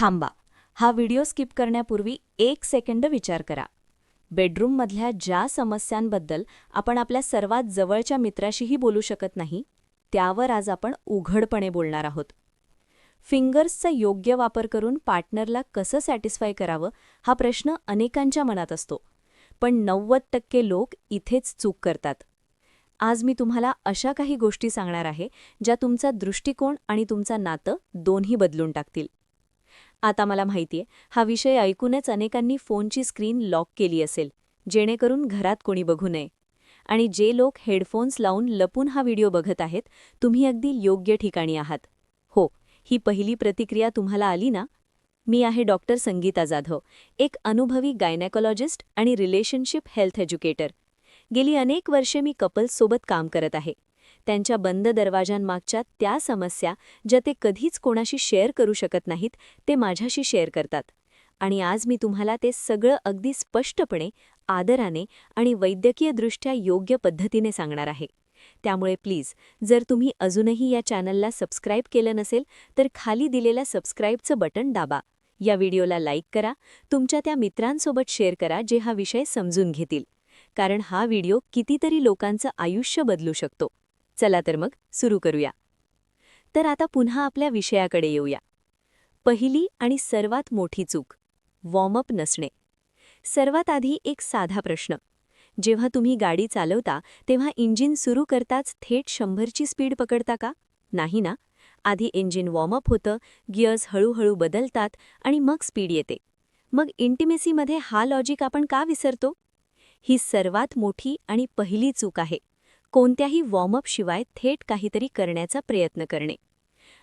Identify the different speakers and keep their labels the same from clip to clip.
Speaker 1: थांबा. हा video skip करण्यापूर्वी 1 सेकंद विचार करा. बेडरूममधल्या ज्या समस्यांबद्दल आपण आपल्या सर्वात जवळच्या मित्राशीही बोलू शकत नाही, त्यावर आज आपण उघडपणे बोलणार आहोत. फिंगर्सचा योग्य वापर करून पार्टनरला कसं सॅटिस्फाय करावं हा प्रश्न अनेकांच्या मनात असतो. पण 90% लोक इथेच चूक करतात. आज मी तुम्हाला अशा काही गोष्टी सांगणार आहे ज्या तुमचा दृष्टिकोन आणि तुमचं नातं दोन्ही बदलून टाकतील. आता मला माहितीये, हा विषय ऐकूनच अनेकांनी फोनची स्क्रीन लॉक केली असेल, जेणेकरून घरात कोणी बघू नये. आणि जे लोक हेडफोन्स लावून लपून हा व्हिडिओ बघत आहेत, तुम्ही अगदी योग्य ठिकाणी आहात. हो, ही पहिली प्रतिक्रिया तुम्हाला आली ना? मी आहे डॉक्टर संगीता जाधव, एक अनुभवी गायनेकोलॉजिस्ट आणि रिलेशनशिप हेल्थ एज्युकेटर. गेली अनेक वर्षे मी कपल्ससोबत काम करत आहे. त्यांच्या बंद दरवाजांमागच्या त्या समस्या ज्या ते कधीच कोणाशी शेअर करू शकत नाहीत, ते माझ्याशी शेअर करतात. आणि आज मी तुम्हाला ते सगळं अगदी स्पष्टपणे, आदराने आणि वैद्यकीयदृष्ट्या योग्य पद्धतीने सांगणार आहे. त्यामुळे प्लीज, जर तुम्ही अजूनही या चॅनलला सबस्क्राईब केलं नसेल, तर खाली दिलेल्या सबस्क्राईबचं बटन दाबा. या व्हिडिओला लाईक करा, तुमच्या त्या मित्रांसोबत शेअर करा जे हा विषय समजून घेतील. कारण हा व्हिडिओ कितीतरी लोकांचं आयुष्य बदलू शकतो. चला तर मग सुरू करूया. तर आता पुन्हा आपल्या विषयाकडे येऊया. पहिली आणि सर्वात मोठी चूक, वॉर्मअप नसणे. सर्वात आधी एक साधा प्रश्न. जेव्हा तुम्ही गाडी चालवता तेव्हा इंजिन सुरू करताच थेट 100ची स्पीड पकडता का? नाही ना. आधी इंजिन वॉर्मअप होतं, गिअर्स हळूहळू बदलतात आणि मग स्पीड येते. मग इंटिमेसीमध्ये हा लॉजिक आपण का विसरतो? ही सर्वात मोठी आणि पहिली चूक आहे. कोणत्याही वॉर्मअपशिवाय थेट काहीतरी करण्याचा प्रयत्न करणे.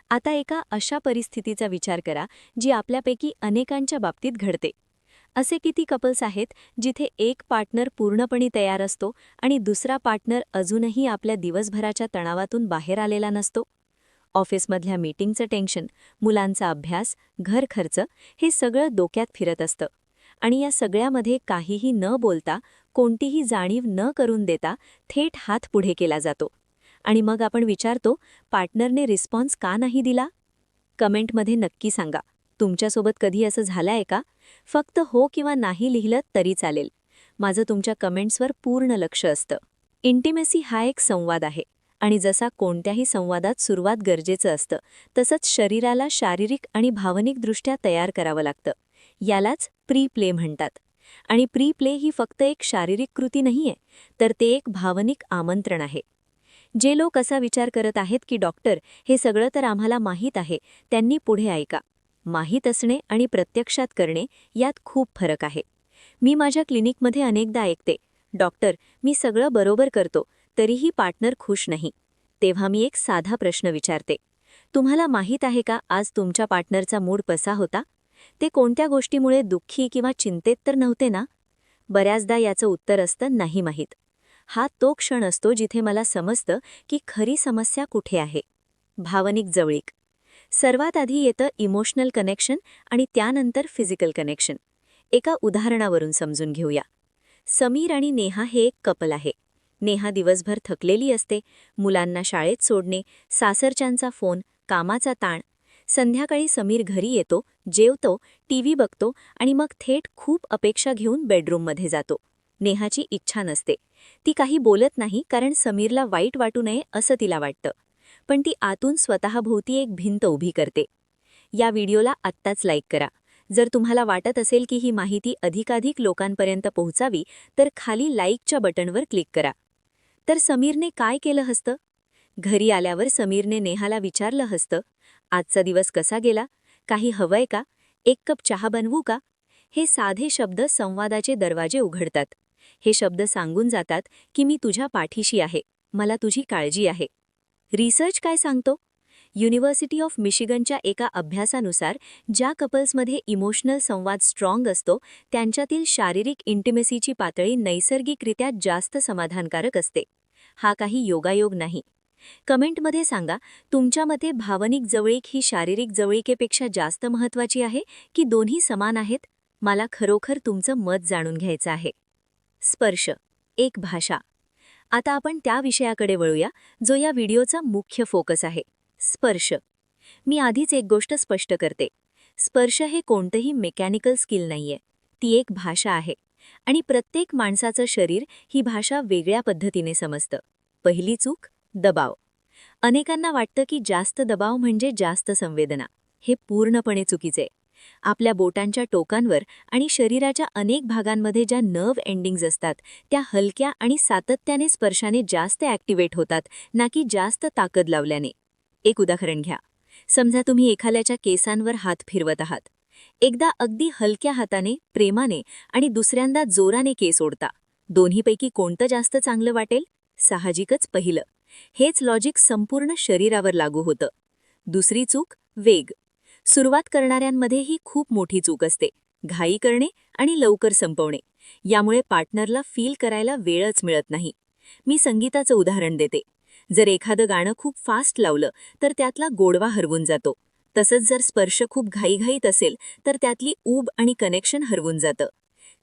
Speaker 1: आता एका अशा परिस्थितीचा विचार करा जी आपल्यापैकी अनेकांच्या बाबतीत घडते. असे किती कपल्स आहेत जिथे एक पार्टनर पूर्णपणे तयार असतो आणि दुसरा पार्टनर अजूनही आपल्या दिवसभराच्या तणावातून बाहेर आलेला नसतो? ऑफिसमधल्या मीटिंगचं टेन्शन, मुलांचा अभ्यास, घर खर्च हे सगळं डोक्यात फिरत असतं. आणि या सगळ्यामध्ये काहीही न बोलता, कोणतीही जाणीव न करून देता थेट हात पुढे केला जातो. आणि मग आपण विचारतो, पार्टनरने रिस्पॉन्स का नाही दिला? कमेंटमध्ये नक्की सांगा, तुमच्यासोबत कधी असं झालंय का? फक्त हो किंवा नाही लिहिलं तरी चालेल. माझं तुमच्या कमेंट्सवर पूर्ण लक्ष असतं. इंटिमेसी हा एक संवाद आहे. आणि जसा कोणत्याही संवादात सुरुवात गरजेचं असतं, तसंच शरीराला शारीरिक आणि भावनिकदृष्ट्या तयार करावं लागतं. यालाच प्री प्ले म्हणतात. आणि प्री प्ले ही फक्त एक शारीरिक कृती नाहीये, तर ते एक भावनिक आमंत्रण आहे. जे लोक असा विचार करत आहेत की डॉक्टर, हे सगळं तर आम्हाला माहीत आहे, त्यांनी पुढे ऐका. माहीत असणे आणि प्रत्यक्षात करणे यात खूप फरक आहे. मी माझ्या क्लिनिकमध्ये अनेकदा ऐकते, डॉक्टर, मी सगळं बरोबर करतो, तरीही पार्टनर खुश नाही. तेव्हा मी एक साधा प्रश्न विचारते, तुम्हाला माहीत आहे का आज तुमच्या पार्टनरचा मूड कसा होता? ते कोणत्या गोष्टीमुळे दुःखी किंवा चिंतेत तर नव्हते ना? बऱ्याचदा याचं उत्तर असतं नाही माहीत. हा तो क्षण असतो जिथे मला समजतं की खरी समस्या कुठे आहे. भावनिक जवळीक. सर्वात आधी येतं इमोशनल कनेक्शन आणि त्यानंतर फिजिकल कनेक्शन. एका उदाहरणावरून समजून घेऊया. समीर आणि नेहा हे एक कपल आहे. नेहा दिवसभर थकलेली असते, मुलांना शाळेत सोडणे, सासरच्यांचा फोन, कामाचा ताण. संध्याकाळी समीर घरी येतो, जेवतो, टीव्ही बघतो आणि मग थेट खूप अपेक्षा घेऊन बेडरूममध्ये जातो. नेहाची इच्छा नसते. ती काही बोलत नाही कारण समीरला वाईट वाटू नये असं तिला वाटतं. पण ती आतून स्वतःभोवती एक भिंत उभी करते. या व्हिडिओला आत्ताच लाईक करा. जर तुम्हाला वाटत असेल की ही माहिती अधिकाधिक लोकांपर्यंत पोहोचावी, तर खाली लाईकच्या बटनवर क्लिक करा. तर समीरने काय केलं असतं? घरी आल्यावर समीरने नेहाला विचारलं असतं, आजचा दिवस कसा गेला? काही हवंय का? एक कप चहा बनवू का? हे साधे शब्द संवादाचे दरवाजे उघडतात. हे शब्द सांगून जातात की मी तुझ्या पाठीशी आहे, मला तुझी काळजी आहे. रिसर्च काय सांगतो? युनिव्हर्सिटी ऑफ मिशिगनच्या एका अभ्यासानुसार ज्या कपल्समध्ये इमोशनल संवाद स्ट्रॉंग असतो, त्यांच्यातील शारीरिक इंटिमेसीची पातळी नैसर्गिकरित्या जास्त समाधानकारक असते. हा काही योगायोग नाही. कमेंटमध्ये सांगा, तुमच्या मते भावनिक जवळीक ही शारीरिक जवळीकेपेक्षा जास्त महत्त्वाची आहे की दोन्ही समान आहेत? मला खरोखर तुमचं मत जाणून घ्यायचं आहे. स्पर्श, एक भाषा. आता आपण त्या विषयाकडे वळूया जो या व्हिडिओचा मुख्य फोकस आहे, स्पर्श. मी आधीच एक गोष्ट स्पष्ट करते.
Speaker 2: स्पर्श हे कोणतंही मेकॅनिकल स्किल नाहीये, ती एक भाषा आहे आणि प्रत्येक माणसाचं शरीर ही भाषा वेगळ्या पद्धतीने समजतं. पहिली चूक, दबाव. अनेकांना वाटतं की जास्त दबाव म्हणजे जास्त संवेदना. हे पूर्णपणे चुकीचे. आपल्या बोटांच्या टोकांवर आणि शरीराच्या अनेक भागांमध्ये ज्या नर्व्ह एंडिंग्ज असतात त्या हलक्या आणि सातत्याने स्पर्शाने जास्त ॲक्टिवेट होतात, ना की जास्त ताकद लावल्याने. एक उदाहरण घ्या. समजा तुम्ही एखाद्याच्या केसांवर हात फिरवत आहात. एकदा अगदी हलक्या हाताने, प्रेमाने आणि दुसऱ्यांदा जोराने केस ओढता. दोन्हीपैकी कोणतं जास्त चांगलं वाटेल? साहजिकच पहिलं. हेच लॉजिक संपूर्ण शरीरावर लागू होतं. दुसरी चूक, वेग. सुरुवात करणाऱ्यांमध्ये ही खूप मोठी चूक असते. घाई करणे आणि लवकर संपवणे. यामुळे पार्टनरला फील करायला वेळच मिळत नाही. मी संगीताचं उदाहरण देते. जर एखादं गाणं खूप फास्ट लावलं तर त्यातला गोडवा हरवून जातो. तसंच जर स्पर्श खूप घाईघाईत असेल तर त्यातली ऊब आणि कनेक्शन हरवून जातं.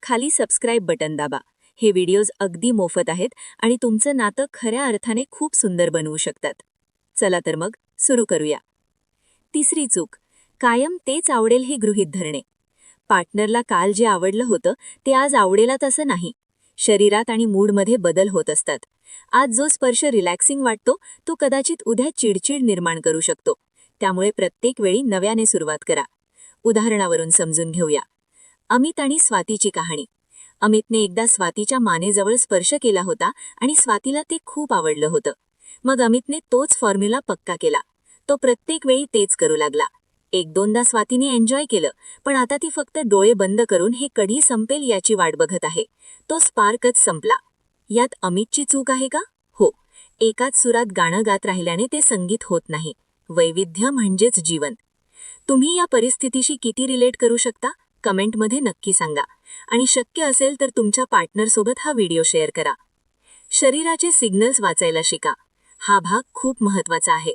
Speaker 2: खाली सबस्क्राईब बटन दाबा. हे व्हिडिओज अगदी मोफत आहेत आणि तुमचं नातं खऱ्या अर्थाने खूप सुंदर बनवू शकतात. चला तर मग सुरू करूया. तिसरी चूक, कायम तेच आवडेल हे गृहीत धरणे. पार्टनरला काल जे आवडलं होतं ते आज आवडेला तसं नाही. शरीरात आणि मूडमध्ये बदल होत असतात. आज जो स्पर्श रिलॅक्सिंग वाटतो तो कदाचित उद्या चिडचिड निर्माण करू शकतो. त्यामुळे प्रत्येक वेळी नव्याने सुरुवात करा. उदाहरणावरून समजून घेऊया. अमित आणि स्वातीची कहाणी. अमितने एकदा स्वातीच्या मानेजवळ स्पर्श केला होता आणि स्वातीला ते खूप आवडलं होतं. मग अमितने तोच फॉर्म्युला पक्का केला. तो प्रत्येक वेळी तेच करू लागला. एक दोनदा स्वातीने एन्जॉय केलं, पण आता ती फक्त डोळे बंद करून हे कधी संपेल याची वाट बघत आहे. तो स्पार्कच संपला. यात अमितची चूक आहे का? हो. एकाच सुरात गाणं गात राहिल्याने ते संगीत होत नाही. वैविध्य म्हणजेच जीवन. तुम्ही या परिस्थितीशी किती रिलेट करू शकता? कमेंटमध्ये नक्की सांगा. आणि शक्य असेल तर तुमच्या पार्टनरसोबत हा व्हिडिओ शेअर करा. शरीराचे सिग्नल्स वाचायला शिका. हा भाग खूप महत्त्वाचा आहे.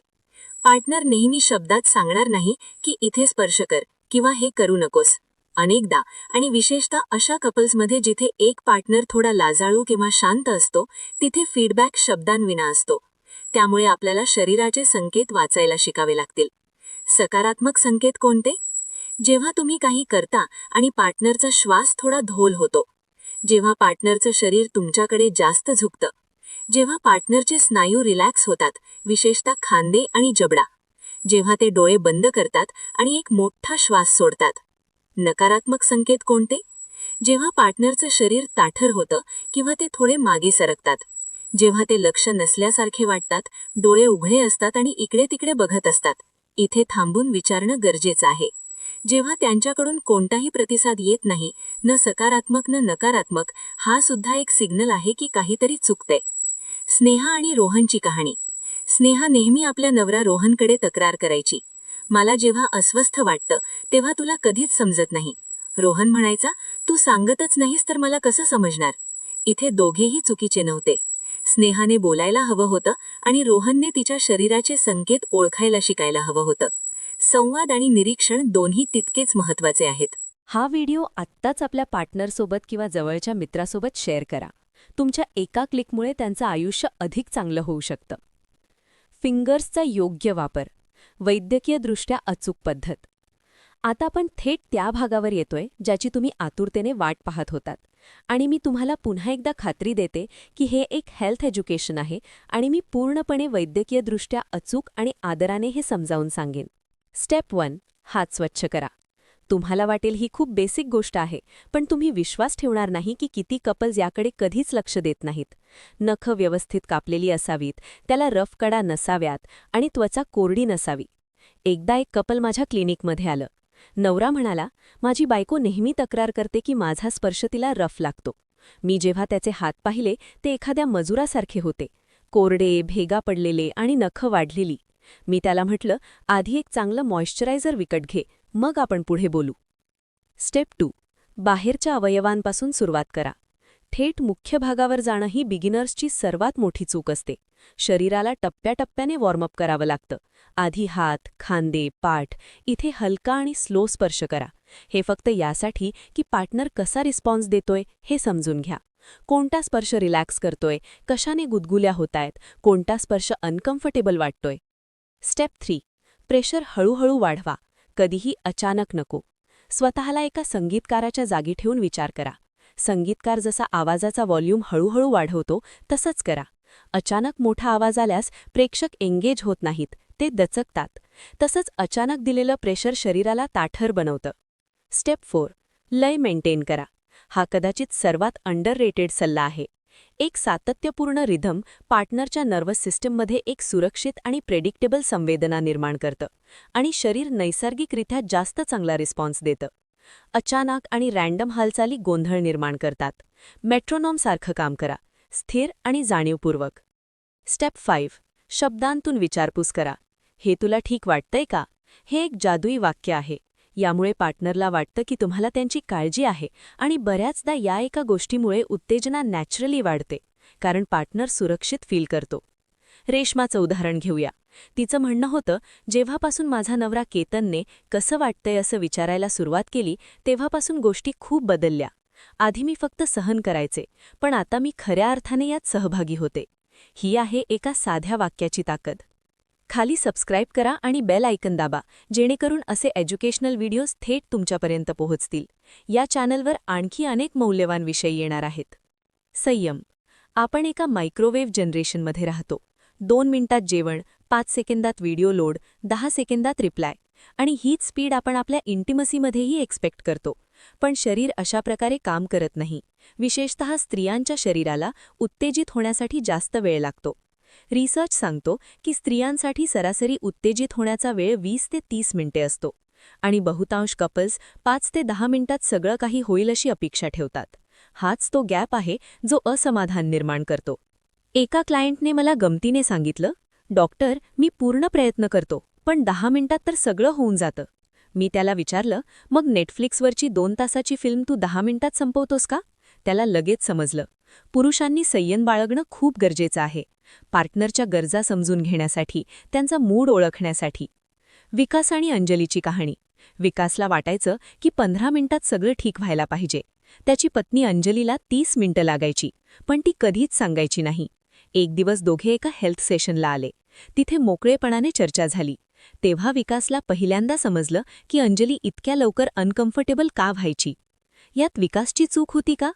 Speaker 2: पार्टनर नेहमी शब्दात सांगणार नाही की इथे स्पर्श कर किंवा हे करू नकोस. अनेकदा, आणि विशेषतः अशा कपल्समध्ये जिथे एक पार्टनर थोडा लाजाळू किंवा शांत असतो, तिथे फीडबॅक शब्दांविना असतो. त्यामुळे आपल्याला शरीराचे संकेत वाचायला शिकावे लागतील. सकारात्मक संकेत कोणते? जेव्हा तुम्ही काही करता आणि पार्टनरचा श्वास थोडा ढोल होतो. जेव्हा पार्टनरचं शरीर तुमच्याकडे जास्त झुकतं. जेव्हा पार्टनरचे स्नायू रिलॅक्स होतात, विशेषतः खांदे आणि जबडा. जेव्हा ते डोळे बंद करतात आणि एक मोठा श्वास सोडतात. नकारात्मक संकेत कोणते? जेव्हा पार्टनरचं शरीर ताठर होतं किंवा ते थोडे मागे सरकतात. जेव्हा ते लक्ष नसल्यासारखे वाटतात, डोळे उघडे असतात आणि इकडे तिकडे बघत असतात. इथे थांबून विचारणं गरजेचं आहे. जेव्हा त्यांच्याकडून कोणताही प्रतिसाद येत नाही, न सकारात्मक न नकारात्मक, हा सुद्धा एक सिग्नल आहे की काहीतरी चुकतंय. स्नेहा आणि रोहनची कहाणी. स्नेहा नेहमी आपल्या नवरा रोहनकडे तक्रार करायची. मला जेव्हा अस्वस्थ वाटतं तेव्हा तुला कधीच समजत नाही. रोहन म्हणायचा, तू सांगतच नाहीस तर मला कसं समजणार? इथे दोघेही चुकीचे नव्हते. स्नेहाने बोलायला हवं होतं आणि रोहनने तिच्या शरीराचे संकेत ओळखायला शिकायला हवं होतं. संवाद आणि निरीक्षण दोन्ही तितकेच महत्त्वाचे आहेत.
Speaker 1: हा व्हिडिओ आत्ताच आपल्या पार्टनरसोबत किंवा जवळच्या मित्रासोबत शेअर करा. तुमच्या एका क्लिकमुळे त्यांचं आयुष्य अधिक चांगलं होऊ शकतं. फिंगर्सचा योग्य वापर. वैद्यकीयदृष्ट्या अचूक पद्धत. आता आपण थेट त्या भागावर येतोय ज्याची तुम्ही आतुरतेने वाट पाहत होतात. आणि मी तुम्हाला पुन्हा एकदा खात्री देते की हे एक हेल्थ एज्युकेशन आहे आणि मी पूर्णपणे वैद्यकीयदृष्ट्या अचूक आणि आदराने हे समजावून सांगेन. स्टेप 1. हात स्वच्छ करा. तुम्हाला वाटेल ही खूप बेसिक गोष्ट आहे, पण तुम्ही विश्वास ठेवणार नाही की किती कपल्स याकडे कधीच लक्ष देत नाहीत. नखं व्यवस्थित कापलेली असावीत, त्याला रफ कडा नसाव्यात आणि त्वचा कोरडी नसावी. एकदा एक कपल माझ्या क्लिनिकमध्ये आलं. नवरा म्हणाला, माझी बायको नेहमी तक्रार करते की माझा स्पर्श तिला रफ लागतो. मी जेव्हा त्याचे हात पाहिले ते एखाद्या मजुरासारखे होते. कोरडे, भेगा पडलेले आणि नखं वाढलेली. मी त्याला म्हटलं, आधी एक चांगलं मॉइश्चरायझर विकत घे, मग आपण पुढे बोलू. स्टेप 2. बाहेरच्या अवयवांपासून सुरुवात करा. थेट मुख्य भागावर जाणं ही बिगिनर्सची सर्वात मोठी चूक असते. शरीराला टप्प्याटप्प्याने वॉर्मअप करावं लागतं. आधी हात, खांदे, पाठ इथे हलका आणि स्लो स्पर्श करा. हे फक्त यासाठी की पार्टनर कसा रिस्पॉन्स देतोय हे समजून घ्या. कोणता स्पर्श रिलॅक्स करतोय, कशाने गुदगुल्या होतायत, कोणता स्पर्श अनकम्फर्टेबल वाटतोय. स्टेप 3. प्रेशर हळूहळू वाढवा. कधीही अचानक नको. स्वतःला एका संगीतकाराच्या जागी ठेवून विचार करा. संगीतकार जसा आवाजाचा व्हॉल्यूम हळूहळू वाढवतो तसंच करा. अचानक मोठा आवाज आल्यास प्रेक्षक एंगेज होत नाहीत, ते दचकतात. तसंच अचानक दिलेलं प्रेशर शरीराला ताठर बनवतं. स्टेप 4. लय मेंटेन करा. हा कदाचित सर्वात अंडररेटेड सल्ला आहे. एक सातत्यपूर्ण रिधम पार्टनरच्या नर्वस सिस्टममध्ये एक सुरक्षित आणि प्रेडिक्टेबल संवेदना निर्माण करतं आणि शरीर नैसर्गिकरित्या जास्त चांगला रिस्पॉन्स देतं. अचानक आणि रँडम हालचाली गोंधळ निर्माण करतात. मेट्रोनॉमसारखं काम करा, स्थिर आणि जाणीवपूर्वक. स्टेप 5. शब्दांतून विचारपूस करा. हे तुला ठीक वाटतंय का? हे एक जादुई वाक्य आहे. यामुळे पार्टनरला वाटतं की तुम्हाला त्यांची काळजी आहे आणि बऱ्याचदा या एका गोष्टीमुळे उत्तेजना नॅचरली वाढते, कारण पार्टनर सुरक्षित फील करतो. रेश्माचं उदाहरण घेऊया. तिचं म्हणणं होतं, जेव्हापासून माझा नवरा केतनने कसं वाटतंय असं विचारायला सुरुवात केली तेव्हापासून गोष्टी खूप बदलल्या. आधी मी फक्त सहन करायचे, पण आता मी खऱ्या अर्थाने यात सहभागी होते. ही आहे एका साध्या वाक्याची ताकद. खाली सबस्क्राईब करा आणि बेल आयकन दाबा, जेणेकरून असे एज्युकेशनल व्हिडिओज थेट तुमच्यापर्यंत पोहोचतील. या चॅनलवर आणखी अनेक मौल्यवान विषय येणार आहेत. संयम. आपण एका मायक्रोवेव्ह जनरेशनमध्ये राहतो. 2 मिनिटात जेवण, 5 सेकंदात व्हिडिओ लोड, 10 सेकंदात रिप्लाय, आणि हीच स्पीड आपण आपल्या इंटिमसीमध्येही एक्सपेक्ट करतो. पण शरीर अशा प्रकारे काम करत नाही. विशेषतः स्त्रियांच्या शरीराला उत्तेजित होण्यासाठी जास्त वेळ लागतो. रिसर्च सांगतो की स्त्रियांसाठी सरासरी उत्तेजित होण्याचा वेळ 20 ते 30 मिनिटे असतो आणि बहुतांश कपल्स 5 ते 10 मिनिटात सगळं काही होईल अशी अपेक्षा ठेवतात. हाच तो गॅप आहे जो असमाधान निर्माण करतो. एका क्लायंटने मला गमतीने सांगितलं, डॉक्टर, मी पूर्ण प्रयत्न करतो, पण 10 मिनिटात तर सगळं होऊन जातं. मी त्याला विचारलं, मग नेटफ्लिक्सवरची 2 तासाची फिल्म तू 10 मिनिटात संपवतोस का? त्याला लगेच समजलं. पुरुषांनी संयम बाळगणं खूप गरजेचं आहे. पार्टनरच्या गरजा समजून घेण्यासाठी, त्यांचा मूड ओळखण्यासाठी. विकास आणि अंजलीची कहाणी. विकासला वाटायचं की 15 मिनिटात सगळं ठीक व्हायला पाहिजे. त्याची पत्नी अंजलीला 30 मिनिटं लागायची, पण ती कधीच सांगायची नाही. एक दिवस दोघे एका हेल्थ सेशनला आले. तिथे मोकळेपणाने चर्चा झाली. तेव्हा विकासला पहिल्यांदा समजलं की अंजली इतक्या लवकर अनकम्फर्टेबल का व्हायची. यात विकासची चूक होती का?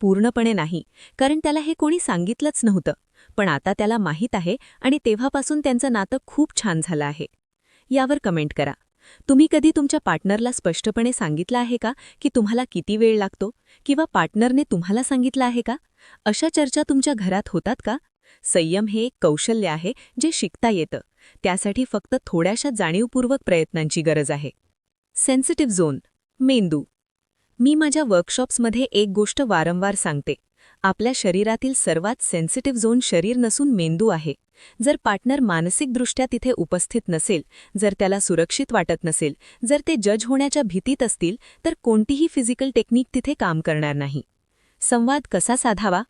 Speaker 1: पूर्णपणे नाही, कारण त्याला हे कोणी सांगितलंच नव्हतं. पण आता त्याला माहीत आहे आणि तेव्हापासून त्यांचं नातं खूप छान झालं आहे. यावर कमेंट करा. तुम्ही कधी तुमच्या पार्टनरला स्पष्टपणे सांगितलं आहे का की तुम्हाला किती वेळ लागतो, किंवा पार्टनरने तुम्हाला सांगितलं आहे का? अशा चर्चा तुमच्या घरात होतात का? संयम हे एक कौशल्य आहे जे शिकता येतं. त्यासाठी फक्त थोड्याशा जाणीवपूर्वक प्रयत्नांची गरज आहे. Sensitive zone. मेंदू. मी माझ्या वर्कशॉप्समध्ये एक गोष्ट वारंवार सांगते. आपल्या शरीरातील सर्वात सेन्सिटिव्ह झोन शरीर नसून मेंदू आहे. जर पार्टनर मानसिकदृष्ट्या तिथे उपस्थित नसेल, जर त्याला सुरक्षित वाटत नसेल, जर ते जज होण्याच्या भीतीत असतील, तर कोणतीही फिजिकल टेक्निक तिथे काम करणार नाही. संवाद कसा साधावा?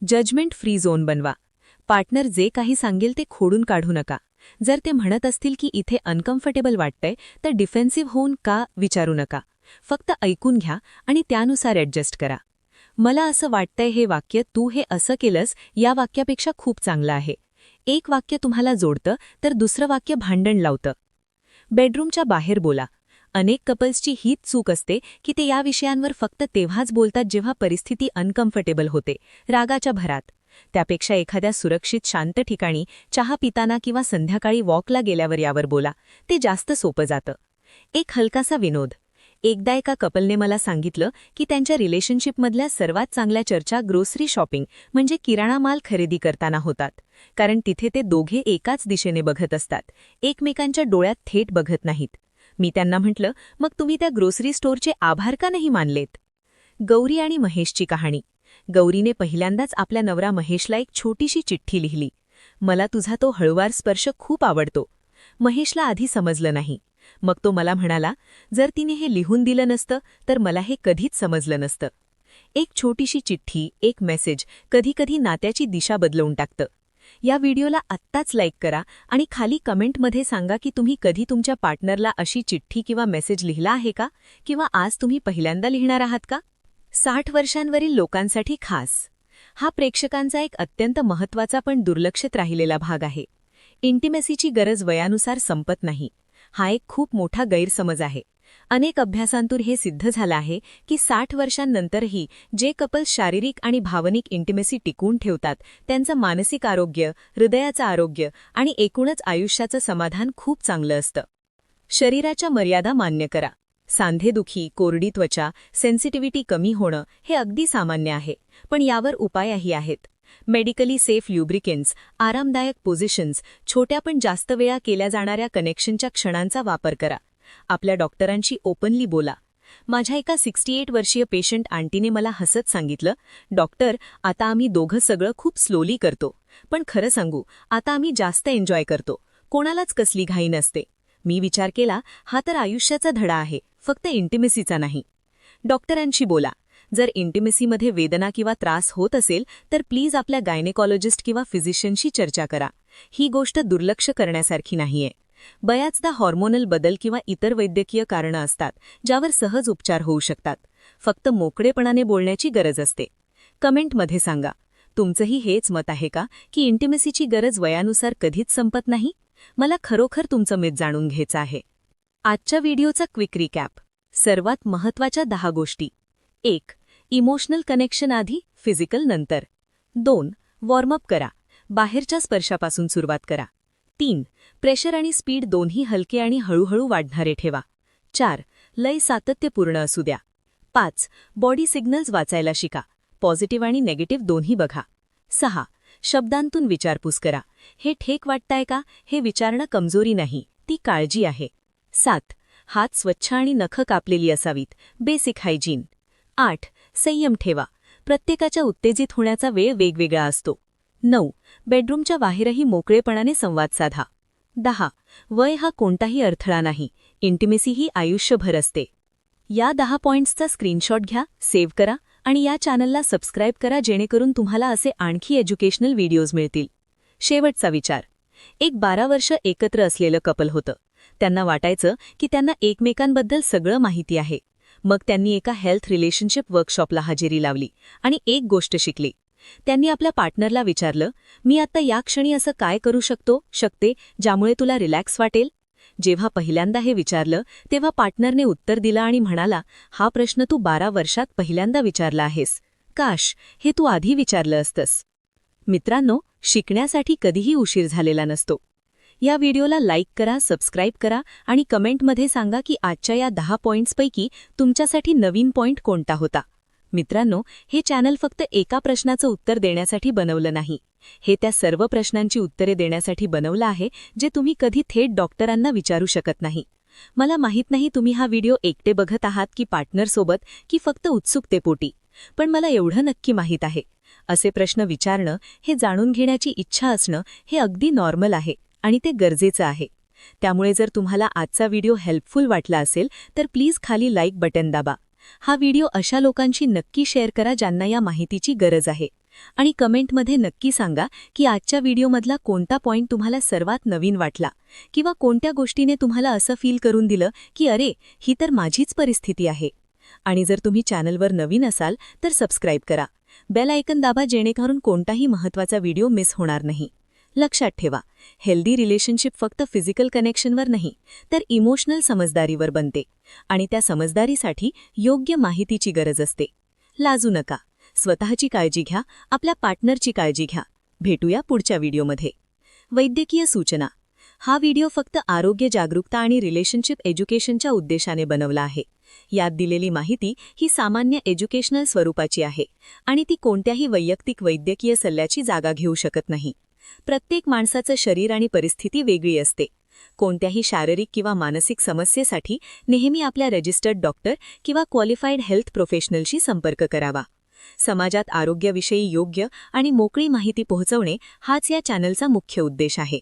Speaker 1: जजमेंट फ्री झोन बनवा. पार्टनर जे काही सांगेल ते खोडून काढू नका. जर ते म्हणत असतील की इथे अनकम्फर्टेबल वाटतंय, तर डिफेन्सिव्ह होऊन का विचारू नका. फक्त ऐकून घ्या आणि त्यानुसार ॲडजस्ट करा. मला असं वाटतंय हे वाक्य तू हे असं केलंस या वाक्यापेक्षा खूप चांगलं आहे. एक वाक्य तुम्हाला जोडतं तर दुसरं वाक्य भांडण लावतं. बेडरूमच्या बाहेर बोला. अनेक कपल्सची हीच चूक असते की ते या विषयांवर फक्त तेव्हाच बोलतात जेव्हा परिस्थिती अनकम्फर्टेबल होते, रागाच्या भरात. त्यापेक्षा एखाद्या सुरक्षित शांत ठिकाणी चहा पिताना किंवा संध्याकाळी वॉकला गेल्यावर यावर बोला. ते जास्त सोपं जातं. एक हलकासा विनोद. एकदा एका कपलने मला सांगितलं की त्यांच्या रिलेशनशिपमधल्या सर्वात चांगल्या चर्चा ग्रोसरी शॉपिंग म्हणजे किराणा माल खरेदी करताना होतात, कारण तिथे ते दोघे एकाच दिशेने बघत असतात, एकमेकांच्या डोळ्यात थेट बघत नाहीत. मी त्यांना म्हटलं, मग तुम्ही त्या ग्रोसरी स्टोअरचे आभार का नाही मानलेत? गौरी आणि महेशची कहाणी. गौरीने पहिल्यांदाच आपल्या नवरा महेशला एक छोटीशी चिठ्ठी लिहिली. मला तुझा तो हळुवार स्पर्श खूप आवडतो. महेशला आधी समजलं नाही. मग तो मला म्हणाला, जर तिने हे लिहून दिलं नसतं तर मला हे कधीच समजलं नसतं. एक छोटीशी चिठ्ठी, एक मेसेज कधीकधी नात्याची दिशा बदलवून टाकतं. या व्हिडिओला आत्ताच लाईक करा आणि खाली कमेंटमध्ये सांगा की तुम्ही कधी तुमच्या पार्टनरला अशी चिठ्ठी किंवा मेसेज लिहिला आहे का, किंवा आज तुम्ही पहिल्यांदा लिहिणार आहात का? 60 वर्षांवरील लोकांसाठी खास. हा प्रेक्षकांचा एक अत्यंत महत्त्वाचा पण दुर्लक्षित राहिलेला भाग आहे. इंटिमेसीची गरज वयानुसार संपत नाही.
Speaker 2: हा एक खूप मोठा गैरसमज आहे. अनेक अभ्यासांतून हे सिद्ध झालं आहे की 60 वर्षांनंतरही जे कपल्स शारीरिक आणि भावनिक इंटिमेसी टिकवून ठेवतात त्यांचं मानसिक आरोग्य, हृदयाचं आरोग्य आणि एकूणच आयुष्याचं समाधान खूप चांगलं असतं. शरीराच्या मर्यादा मान्य करा. सांधेदुखी, कोरडी त्वचा, सेन्सिटिव्हिटी कमी होणं हे अगदी सामान्य आहे, पण यावर उपायही आहेत. मेडिकली सेफ ल्युब्रिकेंट्स, आरामदायक पोझिशन्स, छोट्या पण जास्त वेळा केल्या जाणाऱ्या कनेक्शनच्या क्षणांचा वापर करा. आपल्या डॉक्टरांशी ओपनली बोला. माझ्या एका 68 वर्षीय पेशंट आंटीने मला हसत सांगितलं, डॉक्टर, आता आम्ही दोघं सगळं खूप स्लोली करतो, पण खरं सांगू आता आम्ही जास्त एन्जॉय करतो, कोणालाच कसली घाई नसते. मी विचार केला, हा तर आयुष्याचा धडा आहे, फक्त इंटिमेसीचा नाही. डॉक्टरांशी बोला. जर इंटिमेसीमध्ये वेदना किंवा त्रास होत असेल तर प्लीज आपल्या गायनेकॉलॉजिस्ट किंवा फिजिशियनशी चर्चा करा. ही गोष्ट दुर्लक्ष करण्यासारखी नाहीये. बऱ्याचदा हॉर्मोनल बदल किंवा इतर वैद्यकीय कारणं असतात ज्यावर सहज उपचार होऊ शकतात. फक्त मोकळेपणाने बोलण्याची गरज असते. कमेंटमध्ये सांगा, तुमचंही हेच मत आहे का की इंटिमेसीची गरज वयानुसार कधीच संपत नाही? मला खरोखर तुमचं मत जाणून घ्यायचं आहे. आजच्या व्हिडिओचा क्विक रिकॅप. सर्वात महत्त्वाच्या 10 गोष्टी. 1. इमोशनल कनेक्शन आधी, फिजिकल नंतर. 2. वॉर्मअप करा. बाहेरच्या स्पर्शापासून सुरुवात करा. 3. प्रेशर आणि स्पीड दोन्ही हलके आणि हळूहळू वाढणारे ठेवा. 4. लय सातत्यपूर्ण असू द्या. 5. बॉडी सिग्नल्स वाचायला शिका. पॉझिटिव्ह आणि नेगेटिव्ह दोन्ही बघा. 6. शब्दांतून विचारपूस करा. हे ठेक वाटतंय का? हे विचारणं कमजोरी नाही, ती काळजी आहे. 7. हात स्वच्छ आणि नखं कापलेली असावीत. Basic hygiene. 8. संयम ठेवा. प्रत्येकाच्या उत्तेजित होण्याचा वेळ वेगवेगळा असतो. 9. बेडरूमच्या बाहेरही मोकळेपणाने संवाद साधा. 10. वय हा कोणताही अडथळा नाही, इंटिमेसी ही आयुष्यभर असते. या 10 पॉइंट्सचा स्क्रीनशॉट घ्या, सेव्ह करा आणि या चॅनलला सबस्क्राईब करा जेणेकरून तुम्हाला असे आणखी एज्युकेशनल व्हिडिओज मिळतील. शेवटचा विचार. एक 12 वर्ष एकत्र असलेलं कपल होतं. त्यांना वाटायचं की त्यांना एकमेकांबद्दल सगळं माहिती आहे. मग त्यांनी एका हेल्थ रिलेशनशिप वर्कशॉपला हजेरी लावली आणि एक गोष्ट शिकली. त्यांनी आपल्या पार्टनरला विचारलं, मी आता या क्षणी असं काय करू शकते ज्यामुळे तुला रिलॅक्स वाटेल? जेव्हा पहिल्यांदा हे विचारलं तेव्हा पार्टनरने उत्तर दिलं आणि म्हणाला, हा प्रश्न तू 12 वर्षात पहिल्यांदा विचारला आहेस. काश हे तू आधी विचारलं असतंस. मित्रांनो, शिकण्यासाठी कधीही उशीर झालेला नसतो. या व्हिडिओला लाईक करा, सबस्क्राईब करा आणि कमेंटमध्ये सांगा की आजच्या या 10 पॉइंट्सपैकी तुमच्यासाठी नवीन पॉइंट कोणता होता. मित्रांनो, हे चॅनल फक्त एका प्रश्नाचं उत्तर देण्यासाठी बनवलं नाही. हे त्या सर्व प्रश्नांची उत्तरे देण्यासाठी बनवलं आहे जे तुम्ही कधी थेट डॉक्टरांना विचारू शकत नाही. मला माहीत नाही तुम्ही हा व्हिडिओ एकटे बघत आहात की पार्टनरसोबत की फक्त उत्सुकतेपोटी, पण मला एवढं नक्की माहीत आहे, असे प्रश्न विचारणं, हे जाणून घेण्याची इच्छा असणं हे अगदी नॉर्मल आहे आणि ते गरजेचं आहे. त्यामुळे जर तुम्हाला आजचा व्हिडिओ हेल्पफुल वाटला असेल तर प्लीज खाली लाईक बटन दाबा. हा व्हिडिओ अशा लोकांशी नक्की शेअर करा ज्यांना या माहितीची गरज आहे. आणि कमेंटमध्ये नक्की सांगा की आजच्या व्हिडिओमधला कोणता पॉइंट तुम्हाला सर्वात नवीन वाटला किंवा कोणत्या गोष्टीने तुम्हाला असं फील करून दिलं की अरे, ही तर माझीच परिस्थिती आहे. आणि जर तुम्ही चॅनलवर नवीन असाल तर सबस्क्राईब करा. बेल आयकन दाबा जेणेकरून कोणताही महत्त्वाचा व्हिडिओ मिस होणार नाही. लक्षात ठेवा, हेल्दी रिलेशनशिप फक्त फिजिकल कनेक्शनवर नाही तर इमोशनल समजदारीवर बनते आणि त्या समजदारीसाठी योग्य माहितीची गरज असते. लाजू नका. स्वतःची काळजी घ्या, आपल्या पार्टनरची काळजी घ्या. भेटूया पुढच्या व्हिडिओमध्ये. वैद्यकीय सूचना. हा व्हिडिओ फक्त आरोग्य जागरूकता आणि रिलेशनशिप एज्युकेशनच्या उद्देशाने बनवला आहे. यात दिलेली माहिती ही सामान्य एज्युकेशनल स्वरूपाची आहे आणि ती कोणत्याही वैयक्तिक वैद्यकीय सल्ल्याची जागा घेऊ शकत नाही. प्रत्येक माणसाचं शरीर आणि परिस्थिती वेगळी असते. कोणत्याही शारीरिक किंवा मानसिक समस्येसाठी नेहमी आपल्या रजिस्टर्ड डॉक्टर किंवा क्वालिफाईड हेल्थ प्रोफेशनलशी संपर्क करावा. समाजात आरोग्याविषयी योग्य आणि मोकळी माहिती पोहोचवणे हाच या चॅनलचा मुख्य उद्देश आहे.